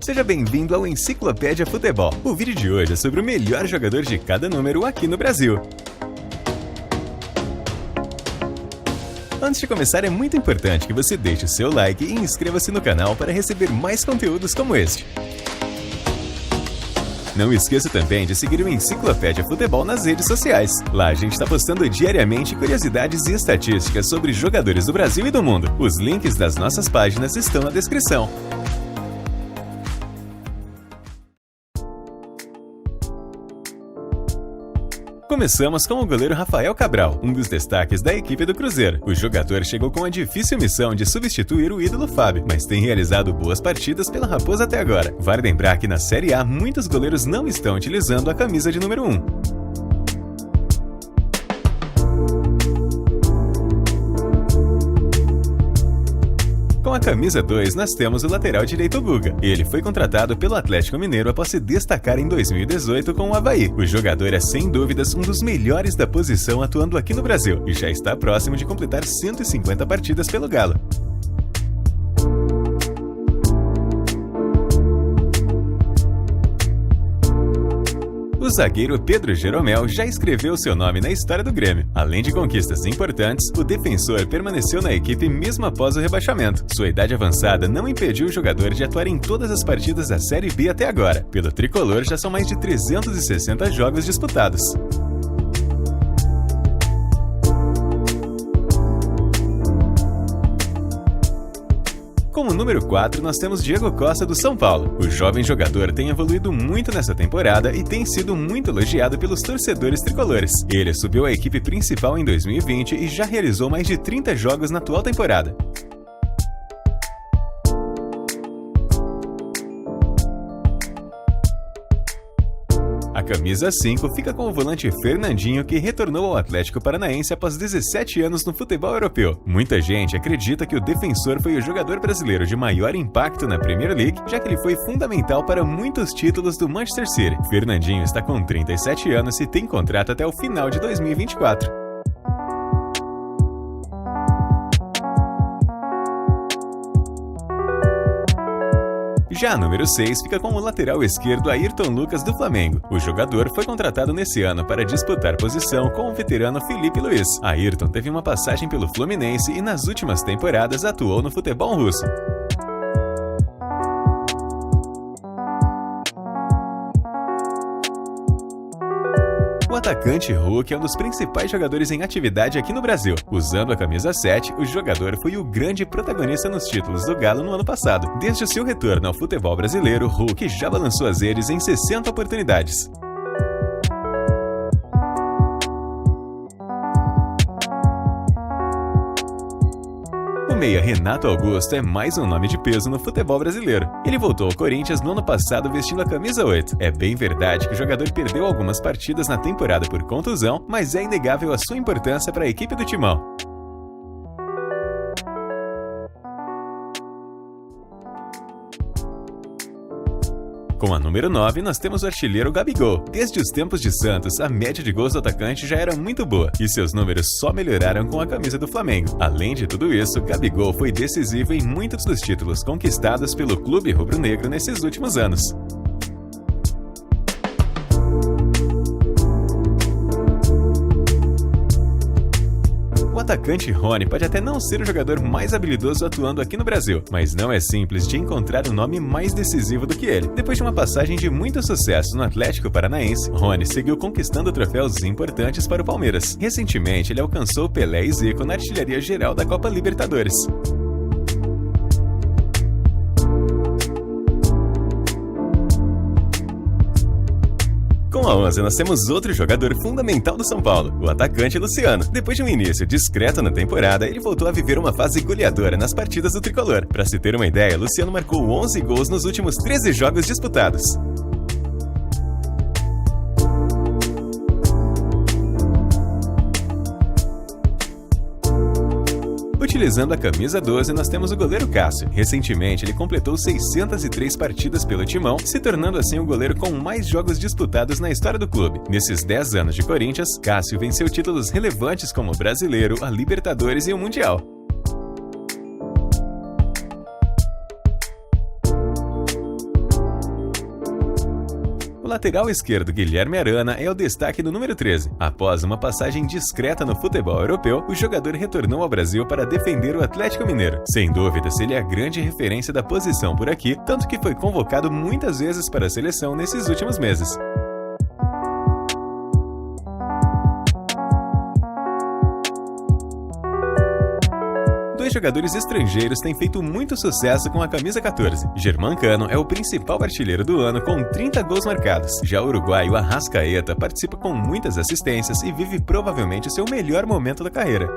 Seja bem-vindo ao Enciclopédia Futebol. O vídeo de hoje é sobre o melhor jogador de cada número aqui no Brasil. Antes de começar, é muito importante que você deixe o seu like e inscreva-se no canal para receber mais conteúdos como este. Não esqueça também de seguir o Enciclopédia Futebol nas redes sociais. Lá a gente está postando diariamente curiosidades e estatísticas sobre jogadores do Brasil e do mundo. Os links das nossas páginas estão na descrição. Começamos com o goleiro Rafael Cabral, um dos destaques da equipe do Cruzeiro. O jogador chegou com a difícil missão de substituir o ídolo Fábio, mas tem realizado boas partidas pela Raposa até agora. Vale lembrar que na Série A muitos goleiros não estão utilizando a camisa de número 1. Com a camisa 2, nós temos o lateral direito Guga. Ele foi contratado pelo Atlético Mineiro após se destacar em 2018 com o Avaí. O jogador é, sem dúvidas, um dos melhores da posição atuando aqui no Brasil e já está próximo de completar 150 partidas pelo Galo. O zagueiro Pedro Jeromel já escreveu seu nome na história do Grêmio. Além de conquistas importantes, o defensor permaneceu na equipe mesmo após o rebaixamento. Sua idade avançada não impediu o jogador de atuar em todas as partidas da Série B até agora. Pelo tricolor, já são mais de 360 jogos disputados. Como número 4, nós temos Diego Costa do São Paulo. O jovem jogador tem evoluído muito nessa temporada e tem sido muito elogiado pelos torcedores tricolores. Ele subiu à equipe principal em 2020 e já realizou mais de 30 jogos na atual temporada. A camisa 5 fica com o volante Fernandinho, que retornou ao Atlético Paranaense após 17 anos no futebol europeu. Muita gente acredita que o defensor foi o jogador brasileiro de maior impacto na Premier League, já que ele foi fundamental para muitos títulos do Manchester City. Fernandinho está com 37 anos e tem contrato até o final de 2024. Já a número 6 fica com o lateral esquerdo Ayrton Lucas do Flamengo. O jogador foi contratado nesse ano para disputar posição com o veterano Felipe Luiz. Ayrton teve uma passagem pelo Fluminense e nas últimas temporadas atuou no futebol russo. O atacante Hulk é um dos principais jogadores em atividade aqui no Brasil. Usando a camisa 7, o jogador foi o grande protagonista nos títulos do Galo no ano passado. Desde o seu retorno ao futebol brasileiro, Hulk já balançou as redes em 60 oportunidades. O meia Renato Augusto é mais um nome de peso no futebol brasileiro. Ele voltou ao Corinthians no ano passado vestindo a camisa 8. É bem verdade que o jogador perdeu algumas partidas na temporada por contusão, mas é inegável a sua importância para a equipe do Timão. Com a número 9, nós temos o artilheiro Gabigol. Desde os tempos de Santos, a média de gols do atacante já era muito boa, e seus números só melhoraram com a camisa do Flamengo. Além de tudo isso, Gabigol foi decisivo em muitos dos títulos conquistados pelo clube rubro-negro nesses últimos anos. O atacante Rony pode até não ser o jogador mais habilidoso atuando aqui no Brasil, mas não é simples de encontrar um nome mais decisivo do que ele. Depois de uma passagem de muito sucesso no Atlético Paranaense, Rony seguiu conquistando troféus importantes para o Palmeiras. Recentemente, ele alcançou Pelé e Zico na artilharia geral da Copa Libertadores. Com a 11, nós temos outro jogador fundamental do São Paulo, o atacante Luciano. Depois de um início discreto na temporada, ele voltou a viver uma fase goleadora nas partidas do tricolor. Para se ter uma ideia, Luciano marcou 11 gols nos últimos 13 jogos disputados. Utilizando a camisa 12, nós temos o goleiro Cássio. Recentemente, ele completou 603 partidas pelo Timão, se tornando assim o goleiro com mais jogos disputados na história do clube. Nesses 10 anos de Corinthians, Cássio venceu títulos relevantes como o Brasileiro, a Libertadores e o Mundial. O lateral esquerdo Guilherme Arana é o destaque do número 13. Após uma passagem discreta no futebol europeu, o jogador retornou ao Brasil para defender o Atlético Mineiro. Sem dúvidas, ele é a grande referência da posição por aqui, tanto que foi convocado muitas vezes para a seleção nesses últimos meses. Dois jogadores estrangeiros têm feito muito sucesso com a camisa 14. Germancano é o principal artilheiro do ano com 30 gols marcados. Já o uruguaio Arrascaeta participa com muitas assistências e vive provavelmente seu melhor momento da carreira.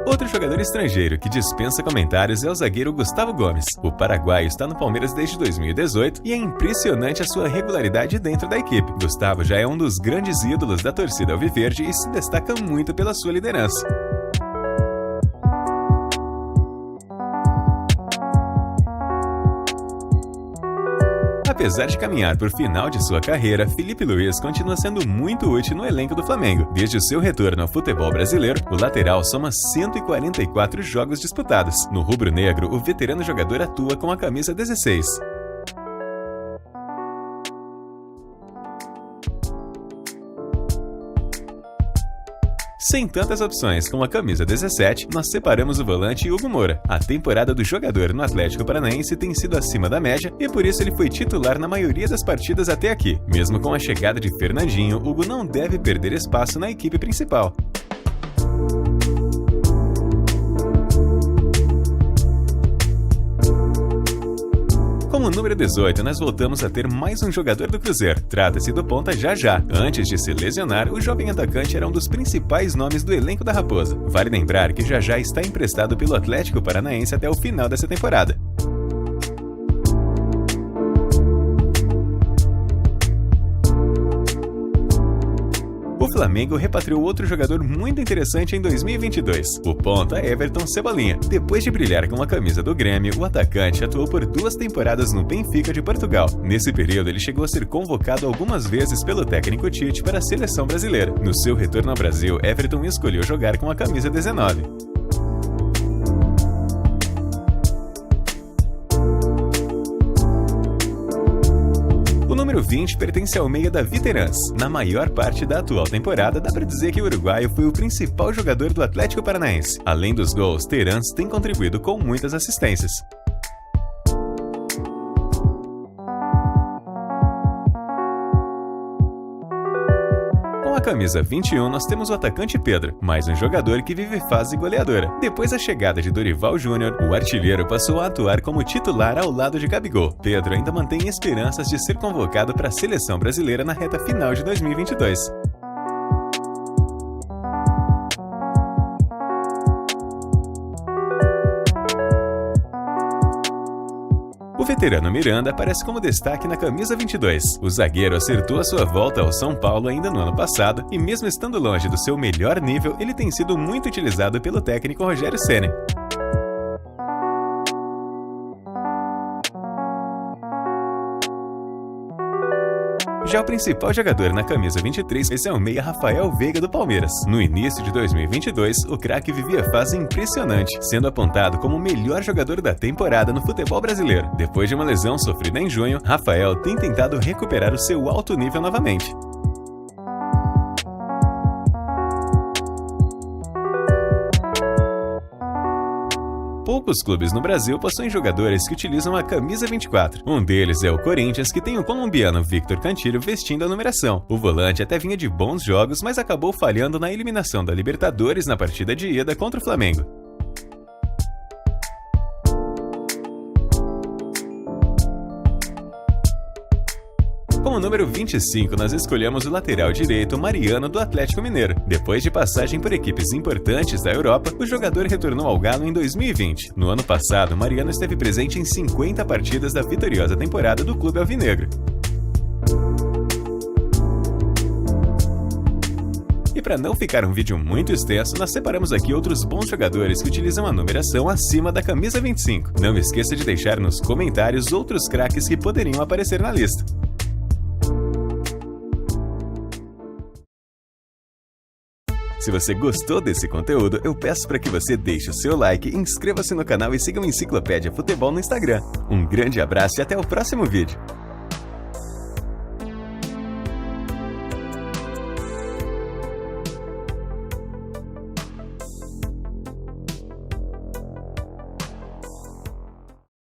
Outro jogador estrangeiro que dispensa comentários é o zagueiro Gustavo Gomes. O paraguaio está no Palmeiras desde 2018 e é impressionante a sua regularidade dentro da equipe. Gustavo já é um dos grandes ídolos da torcida alviverde e se destaca muito pela sua liderança. Apesar de caminhar por final de sua carreira, Felipe Luiz continua sendo muito útil no elenco do Flamengo. Desde o seu retorno ao futebol brasileiro, o lateral soma 144 jogos disputados. No rubro-negro, o veterano jogador atua com a camisa 16. Sem tantas opções com a camisa 17, nós separamos o volante Hugo Moura. A temporada do jogador no Atlético Paranaense tem sido acima da média e por isso ele foi titular na maioria das partidas até aqui. Mesmo com a chegada de Fernandinho, Hugo não deve perder espaço na equipe principal. Como número 18, nós voltamos a ter mais um jogador do Cruzeiro. Trata-se do ponta Jajá. Antes de se lesionar, o jovem atacante era um dos principais nomes do elenco da Raposa. Vale lembrar que Jajá está emprestado pelo Atlético Paranaense até o final dessa temporada. O Flamengo repatriou outro jogador muito interessante em 2022, o ponta Everton Cebolinha. Depois de brilhar com a camisa do Grêmio, o atacante atuou por 2 temporadas no Benfica de Portugal. Nesse período, ele chegou a ser convocado algumas vezes pelo técnico Tite para a seleção brasileira. No seu retorno ao Brasil, Everton escolheu jogar com a camisa 19. O número 20 pertence ao meia Davi Terans. Na maior parte da atual temporada, dá para dizer que o uruguaio foi o principal jogador do Atlético Paranaense. Além dos gols, Terans tem contribuído com muitas assistências. Com a camisa 21, nós temos o atacante Pedro, mais um jogador que vive fase goleadora. Depois da chegada de Dorival Júnior, o artilheiro passou a atuar como titular ao lado de Gabigol. Pedro ainda mantém esperanças de ser convocado para a seleção brasileira na reta final de 2022. O veterano Miranda aparece como destaque na camisa 22. O zagueiro acertou a sua volta ao São Paulo ainda no ano passado e mesmo estando longe do seu melhor nível, ele tem sido muito utilizado pelo técnico Rogério Ceni. Já o principal jogador na camisa 23 é o meia Rafael Veiga do Palmeiras. No início de 2022, o craque vivia fase impressionante, sendo apontado como o melhor jogador da temporada no futebol brasileiro. Depois de uma lesão sofrida em junho, Rafael tem tentado recuperar o seu alto nível novamente. Poucos clubes no Brasil possuem jogadores que utilizam a camisa 24. Um deles é o Corinthians, que tem o colombiano Victor Cantillo vestindo a numeração. O volante até vinha de bons jogos, mas acabou falhando na eliminação da Libertadores na partida de ida contra o Flamengo. Com o número 25, nós escolhemos o lateral direito Mariano do Atlético Mineiro. Depois de passagem por equipes importantes da Europa, o jogador retornou ao Galo em 2020. No ano passado, Mariano esteve presente em 50 partidas da vitoriosa temporada do clube alvinegro. E para não ficar um vídeo muito extenso, nós separamos aqui outros bons jogadores que utilizam a numeração acima da camisa 25. Não esqueça de deixar nos comentários outros craques que poderiam aparecer na lista. Se você gostou desse conteúdo, eu peço para que você deixe o seu like, inscreva-se no canal e siga o Enciclopédia Futebol no Instagram. Um grande abraço e até o próximo vídeo.